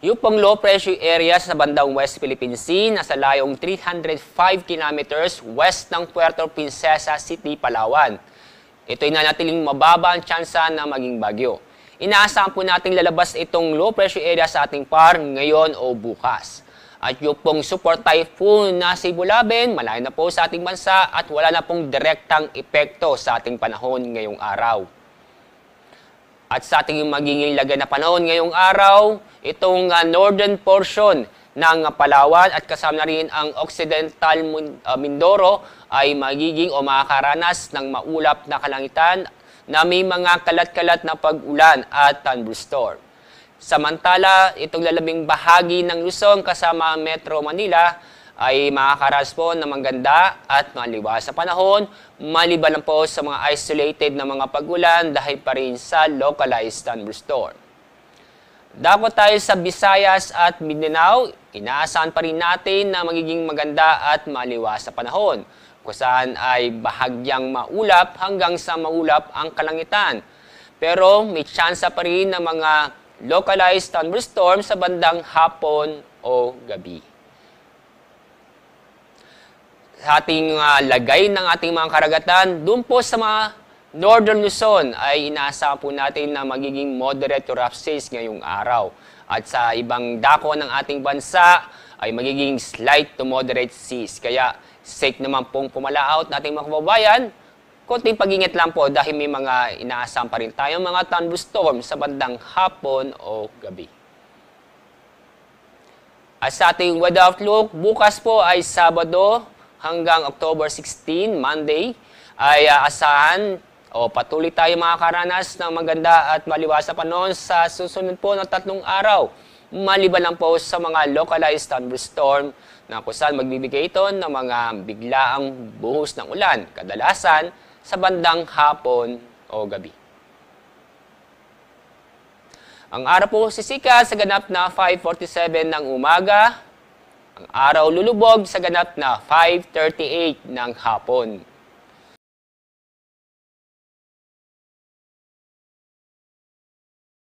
Yung pong low pressure area sa bandang West Philippine Sea, nasa layong 305 kilometers west ng Puerto Princesa City, Palawan. Ito'y nanatiling mababa ang tsansa na maging bagyo. Inaasahan po nating lalabas itong low pressure area sa ating par ngayon o bukas. At yung pong super typhoon na si Bulabin, malayo na po sa ating bansa at wala na pong direktang epekto sa ating panahon ngayong araw. At sa ating magiging lagay na panahon ngayong araw, itong northern portion ng Palawan at kasama na rin ang Occidental Mindoro ay magiging o makakaranas ng maulap na kalangitan na may mga kalat-kalat na pag-ulan at thunderstorm. Samantala, itong lalabing bahagi ng Luzon kasama Metro Manila ay makakaranas po ng maganda at maliwas sa panahon, maliban lang po sa mga isolated na mga pag-ulan dahil pa rin sa localized thunderstorm. Dapat tayo sa Visayas at Mindanao, inaasahan pa rin natin na magiging maganda at maliwas sa panahon, kung saan ay bahagyang maulap hanggang sa maulap ang kalangitan. Pero may tsansa pa rin ng mga localized thunderstorm sa bandang hapon o gabi. Sa ating lagay ng ating mga karagatan, doon po sa mga Northern Luzon ay inaasahan po natin na magiging moderate to rough seas ngayong araw. At sa ibang dako ng ating bansa ay magiging slight to moderate seas. Kaya safe naman pong pumalaot nating mga kababayan. Konting pag-ingat lang po dahil may mga inaasahan pa rin tayong mga thunderstorm sa bandang hapon o gabi. At sa ating weather outlook, bukas po ay Sabado hanggang October 16, Monday, ay asahan o patuloy tayo makakaranas ng maganda at maliwas na panahon sa susunod po ng 3 araw. Maliban lang po sa mga localized thunderstorm na kung saan magbibigay ito ng mga biglaang buhos ng ulan, kadalasan sa bandang hapon o gabi. Ang araw po sisikat sa ganap na 5:47 ng umaga. Ang araw lulubog sa ganap na 5:38 ng hapon.